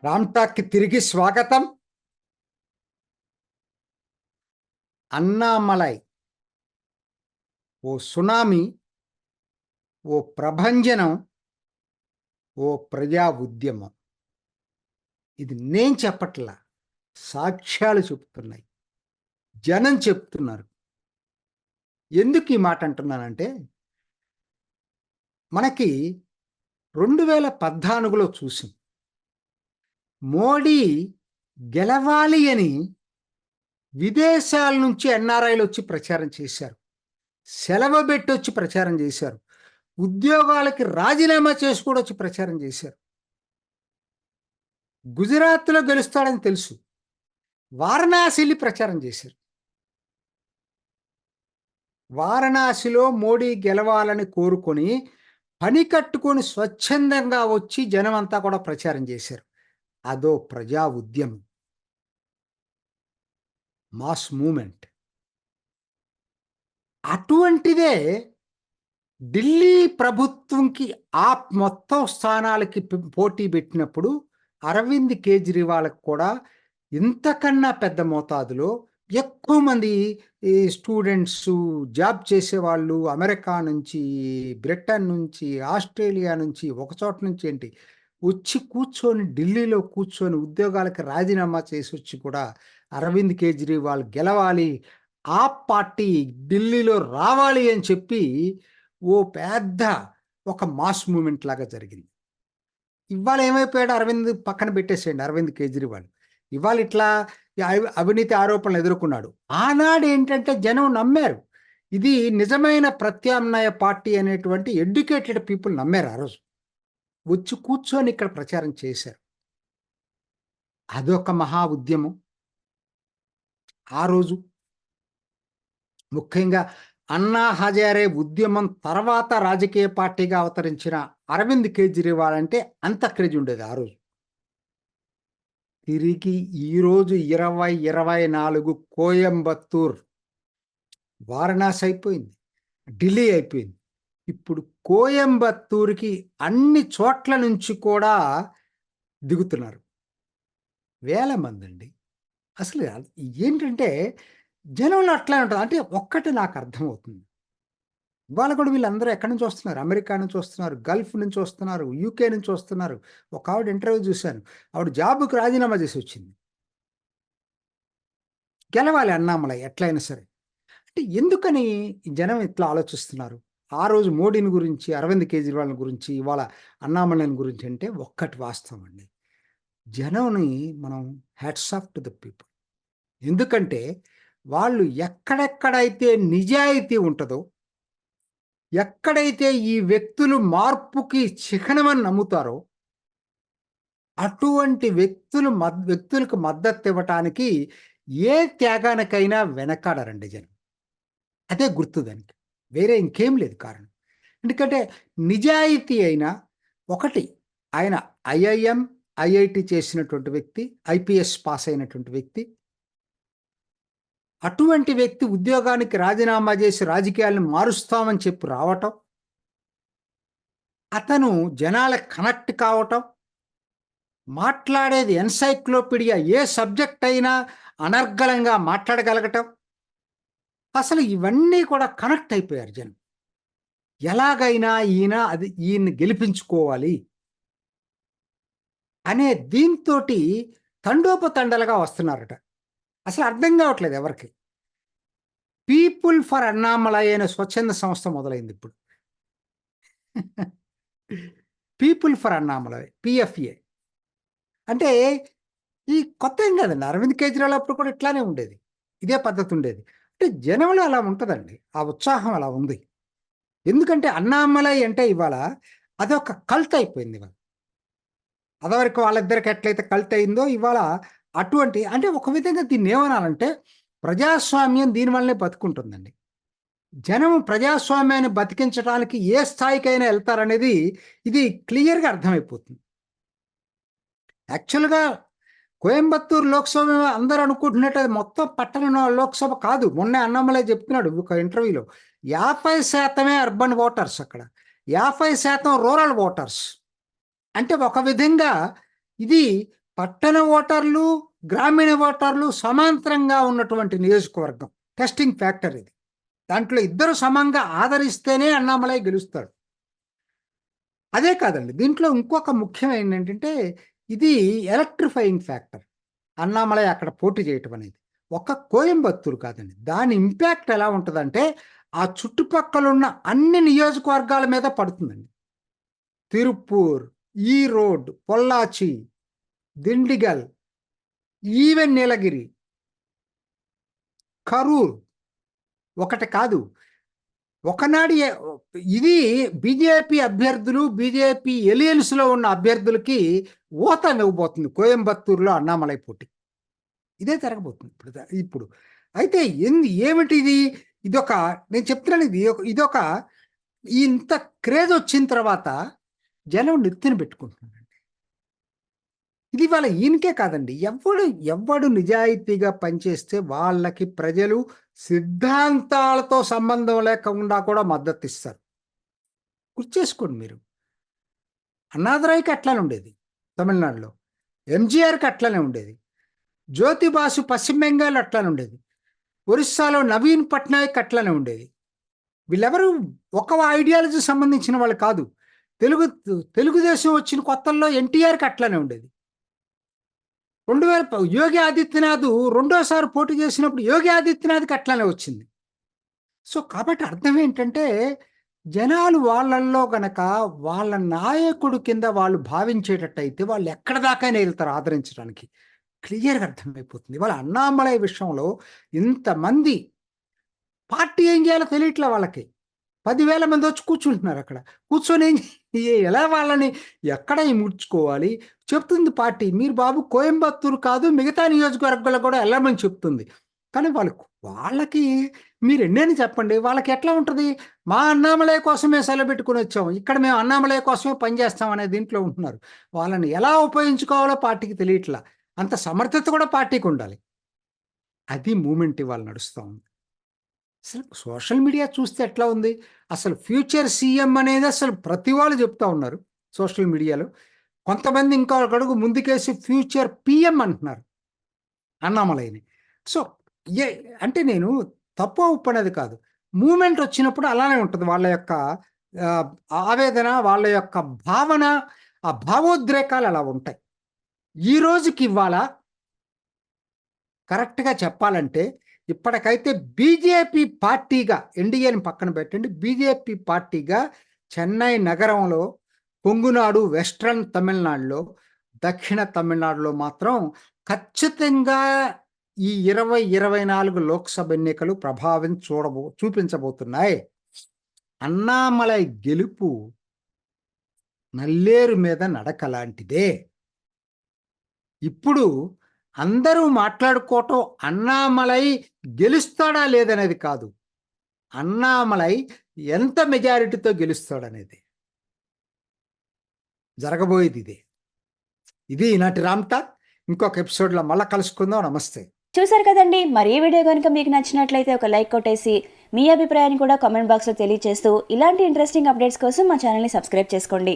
రామ్టాక్కి తిరిగి స్వాగతం. అన్నామలై ఓ సునామీ, ఓ ప్రభంజనం, ఓ ప్రజా ఉద్యమం. ఇది నేను చెప్పట్లా, సాక్ష్యాలు చెప్తున్నాయి, జనం చెప్తున్నారు. ఎందుకు ఈ మాట అంటున్నానంటే, మనకి 2014లో చూసాం. మోడీ గెలవాలి అని విదేశాల నుంచి ఎన్ఆర్ఐలు వచ్చి ప్రచారం చేశారు. సెలవు పెట్టి వచ్చి ప్రచారం చేశారు. ఉద్యోగాలకి రాజీనామా చేసి కూడా వచ్చి ప్రచారం చేశారు. గుజరాత్లో గెలుస్తాడని తెలుసు, వారణాసిని ప్రచారం చేశారు. వారణాసిలో మోడీ గెలవాలని కోరుకొని పని కట్టుకొని స్వచ్ఛందంగా వచ్చి జనమంతా కూడా ప్రచారం చేశారు. అదో ప్రజా ఉద్యమం, మాస్ మూమెంట్. అటువంటిదే ఢిల్లీ ప్రభుత్వంకి ఆ మొత్తం స్థానాలకి పోటీ పెట్టినప్పుడు అరవింద్ కేజ్రీవాల్కి కూడా ఇంతకన్నా పెద్ద మోతాదులో ఎక్కువ మంది ఈ స్టూడెంట్స్, జాబ్ చేసేవాళ్ళు అమెరికా నుంచి, బ్రిటన్ నుంచి, ఆస్ట్రేలియా నుంచి, ఒక చోట నుంచి ఏంటి వచ్చి కూర్చొని ఢిల్లీలో కూర్చొని ఉద్యోగాలకు రాజీనామా చేసి వచ్చి కూడా అరవింద్ కేజ్రీవాల్ గెలవాలి, ఆ పార్టీ ఢిల్లీలో రావాలి అని చెప్పి ఓ పెద్ద ఒక మాస్ మూమెంట్ లాగా జరిగింది. ఇవాళ ఏమైపోయాడు? అరవింద్ పక్కన పెట్టేసేయండి, అరవింద్ కేజ్రీవాల్ ఇవాళ ఇట్లా అవినీతి ఆరోపణలు ఎదుర్కొన్నాడు. ఆనాడు ఏంటంటే జనం నమ్మారు, ఇది నిజమైన ప్రత్యామ్నాయ పార్టీ అనేటువంటి ఎడ్యుకేటెడ్ పీపుల్ నమ్మారు. ఆ రోజు వచ్చి కూర్చొని ఇక్కడ ప్రచారం చేశారు. అదొక మహా ఉద్యమం. ఆ రోజు ముఖ్యంగా అన్నా హజారే ఉద్యమం తర్వాత రాజకీయ పార్టీగా అవతరించిన అరవింద్ కేజ్రీవాల్ అంటే అంత క్రేజ్ ఉండేది ఆ రోజు. తిరిగి ఈరోజు 2024 కోయంబత్తూర్, వారణాసి అయిపోయింది, ఢిల్లీ అయిపోయింది. ఇప్పుడు కోయంబత్తూర్కి అన్ని చోట్ల నుంచి కూడా దిగుతున్నారు, వేల మంది అండి. అసలు ఏంటంటే జనంలో అట్లా ఉంటుంది. అంటే ఒక్కటి నాకు అర్థమవుతుంది, ఇవాళ కూడా వీళ్ళందరూ ఎక్కడి నుంచి వస్తున్నారు? అమెరికా నుంచి వస్తున్నారు, గల్ఫ్ నుంచి వస్తున్నారు, యూకే నుంచి వస్తున్నారు. ఒక ఆవిడ ఇంటర్వ్యూ చూశాను, ఆవిడ జాబ్కి రాజీనామా చేసి వచ్చింది. గెలవాలి అన్నామలై ఎట్లయినా సరే. అంటే ఎందుకని జనం ఇట్లా ఆలోచిస్తున్నారు? ఆ రోజు మోడీని గురించి, అరవింద్ కేజ్రీవాల్ గురించి, ఇవాళ అన్నామలైని గురించి అంటే ఒక్కటి వాస్తవం అండి. జనంని మనం hats off to the people. ఎందుకంటే వాళ్ళు ఎక్కడెక్కడైతే నిజాయితీ ఉంటుందో, ఎక్కడైతే ఈ వ్యక్తులు మార్పుకి చిహ్నమని నమ్ముతారో అటువంటి వ్యక్తులకు మద్దతు ఇవ్వటానికి ఏ త్యాగానికైనా వెనకాడరండి జనం. అదే గుర్తు దానికి, వేరే ఇంకేం లేదు కారణం. ఎందుకంటే నిజాయితీ అయినా ఒకటి, ఆయన ఐఐఎం, ఐఐటి చేసినటువంటి వ్యక్తి, ఐపీఎస్ పాస్ అయినటువంటి వ్యక్తి. అటువంటి వ్యక్తి ఉద్యోగానికి రాజీనామా చేసి రాజకీయాలను మారుస్తామని చెప్పి రావటం, అతను జనాలకు కనెక్ట్ కావటం, మాట్లాడేది ఎన్సైక్లోపీడియా, ఏ సబ్జెక్ట్ అయినా అనర్గళంగా మాట్లాడగలగటం. అసలు ఇవన్నీ కూడా కనెక్ట్ అయిపోయారు జనం. ఎలాగైనా ఈయన్ని గెలిపించుకోవాలి అనే దీంతోటి తండోపతండలుగా వస్తున్నారట. అసలు అర్థం కావట్లేదు ఎవరికి. పీపుల్ ఫర్ అన్నామలై అనే స్వచ్ఛంద సంస్థ మొదలైంది ఇప్పుడు. People for Annamalai, PFA. అంటే ఈ కొత్త ఏం కాదండి, అరవింద్ కేజ్రీవాల్ అప్పుడు కూడా ఇట్లానే ఉండేది, ఇదే పద్ధతి ఉండేది. అంటే జనంలో అలా ఉంటుందండి, ఆ ఉత్సాహం అలా ఉంది. ఎందుకంటే అన్నామలై అంటే ఇవాళ అదొక కల్ట్ అయిపోయింది. ఇవాళ అదివరకు వాళ్ళిద్దరికి ఎట్లయితే కల్ట్ అయిందో ఇవాళ అటువంటి, అంటే ఒక విధంగా దీన్ని ఏమనాలంటే ప్రజాస్వామ్యం దీనివల్లనే బతుకుంటుందండి. జనం ప్రజాస్వామ్యాన్ని బతికించడానికి ఏ స్థాయికైనా వెళ్తారనేది ఇది క్లియర్గా అర్థమైపోతుంది. యాక్చువల్గా కోయంబత్తూరు లోక్సభ అందరూ అనుకుంటున్నట్టు అది మొత్తం పట్టణ లోక్సభ కాదు. మొన్నే అన్నామలై చెప్తున్నాడు ఒక ఇంటర్వ్యూలో, 50% అర్బన్ ఓటర్స్ అక్కడ, 50% రూరల్ ఓటర్స్. అంటే ఒక విధంగా ఇది పట్టణ ఓటర్లు, గ్రామీణ ఓటర్లు సమాంతరంగా ఉన్నటువంటి నియోజకవర్గం. టెస్టింగ్ ఫ్యాక్టర్ ఇది. దాంట్లో ఇద్దరు సమంగా ఆదరిస్తేనే అన్నామలై గెలుస్తాడు. అదే కాదండి, దీంట్లో ఇంకొక ముఖ్యమైన ఏంటంటే ఇది ఎలక్ట్రిఫైయింగ్ ఫ్యాక్టర్. అన్నామలై అక్కడ పోటీ చేయటం అనేది ఒక్క కోయంబత్తూరు కాదండి, దాని ఇంపాక్ట్ ఎలా ఉంటుందంటే ఆ చుట్టుపక్కల ఉన్న అన్ని నియోజకవర్గాల మీద పడుతుందండి. తిరుపూర్, ఈరోడ్, పొల్లాచి, దిండిగల్, ఈవెన్ నీలగిరి, కరూర్ ఒకటి కాదు. ఒకనాడు ఇది బీజేపీ అభ్యర్థులు, బీజేపీ ఎలియన్స్లో ఉన్న అభ్యర్థులకి ఊత ఇవ్వబోతుంది కోయంబత్తూరులో అన్నామలై పోటీ. ఇదే జరగబోతుంది ఇప్పుడు. అయితే ఏమిటి ఇది? ఇదొక, నేను చెప్తున్నాను, ఇదొక ఇంత క్రేజ్ వచ్చిన తర్వాత జనం నెత్తిన పెట్టుకుంటున్నారండి. ఇది వాళ్ళ ఈయనకే కాదండి, ఎవడు నిజాయితీగా పనిచేస్తే వాళ్ళకి ప్రజలు సిద్ధాంతాలతో సంబంధం లేకుండా కూడా మద్దతు ఇస్తారు. గుర్చేసుకోండి మీరు, అన్నాదురైకి అట్లానే ఉండేది తమిళనాడులో, ఎంజీఆర్కి అట్లనే ఉండేది, జ్యోతిబాసు పశ్చిమ బెంగాల్ అట్లానే ఉండేది, ఒరిస్సాలో నవీన్ పట్నాయక్ అట్లానే ఉండేది. వీళ్ళెవరు ఒక ఐడియాలజీ సంబంధించిన వాళ్ళు కాదు. తెలుగుదేశం వచ్చిన కొత్తల్లో ఎన్టీఆర్కి అట్లానే ఉండేది. 2000 యోగి ఆదిత్యనాథ్ రెండోసారి పోటీ చేసినప్పుడు యోగి ఆదిత్యనాథ్కి అట్లానే వచ్చింది. సో కాబట్టి అర్థం ఏంటంటే జనాలు వాళ్ళల్లో గనక వాళ్ళ నాయకుడు కింద వాళ్ళు భావించేటట్టయితే వాళ్ళు ఎక్కడ దాకా వెళ్తారు ఆదరించడానికి. క్లియర్గా అర్థమైపోతుంది. వాళ్ళ అన్నామలై విషయంలో ఇంతమంది పార్టీ ఏం చేయాలో తెలియట్లే వాళ్ళకి. 10,000 మంది వచ్చి కూర్చుంటున్నారు అక్కడ. కూర్చొని ఎలా వాళ్ళని ఎక్కడ ముడుచుకోవాలి చెప్తుంది పార్టీ. మీరు బాబు కోయంబత్తూరు కాదు మిగతా నియోజకవర్గాల్లో కూడా వెళ్ళమని చెప్తుంది. కానీ వాళ్ళకి మీరు ఎన్నని చెప్పండి, వాళ్ళకి ఎట్లా ఉంటుంది? మా అన్నామలై కోసమే సెలవు పెట్టుకుని వచ్చాం, ఇక్కడ మేము అన్నామలై కోసమే పనిచేస్తాం అనే దీంట్లో ఉంటున్నారు. వాళ్ళని ఎలా ఉపయోగించుకోవాలో పార్టీకి తెలియట్లా. అంత సమర్థత కూడా పార్టీకి ఉండాలి. అది మూమెంట్ ఇవాళ నడుస్తూ ఉంది. అసలు సోషల్ మీడియా చూస్తే ఎట్లా ఉంది? అసలు ఫ్యూచర్ సీఎం అనేది అసలు ప్రతి వాళ్ళు చెప్తా ఉన్నారు సోషల్ మీడియాలో. కొంతమంది ఇంకా అడుగు ముందుకేసి ఫ్యూచర్ పిఎం అంటున్నారు అన్నామలైని. సో అంటే నేను తప్పు ఒప్పనేది కాదు, మూమెంట్ వచ్చినప్పుడు అలానే ఉంటుంది. వాళ్ళ యొక్క ఆవేదన, వాళ్ళ యొక్క భావన, ఆ భావోద్రేకాలు అలా ఉంటాయి. ఈ రోజుకి ఇవాళ కరెక్ట్గా చెప్పాలంటే ఇప్పటికైతే బీజేపీ పార్టీగా, ఎన్డీఏని పక్కన పెట్టండి, బీజేపీ పార్టీగా చెన్నై నగరంలో, కొంగునాడు, వెస్ట్రన్ తమిళనాడులో, దక్షిణ తమిళనాడులో మాత్రం ఖచ్చితంగా ఈ 2024 లోక్సభ ఎన్నికలు ప్రభావం చూపించబోతున్నాయి. అన్నామలై గెలుపు నల్లేరు మీద నడక లాంటిదే. ఇప్పుడు అందరూ మాట్లాడుకోవటం అన్నామలై గెలుస్తాడా లేదనేది కాదు, అన్నామలై ఎంత మెజారిటీతో గెలుస్తాడనేది జరగబోయేది ఇదే. ఇది ఈనాటి రామ్ టాక్. ఇంకొక ఎపిసోడ్లో మళ్ళీ కలుసుకుందాం. నమస్తే. చూసారు కదండి, మరి ఈ వీడియో కనుక మీకు నచ్చినట్లయితే ఒక లైక్ కొట్టేసి మీ అభిప్రాయాన్ని కూడా కామెంట్ బాక్స్లో తెలియజేస్తూ ఇలాంటి ఇంట్రెస్టింగ్ అప్డేట్స్ కోసం మా ఛానల్ని సబ్స్క్రైబ్ చేసుకోండి.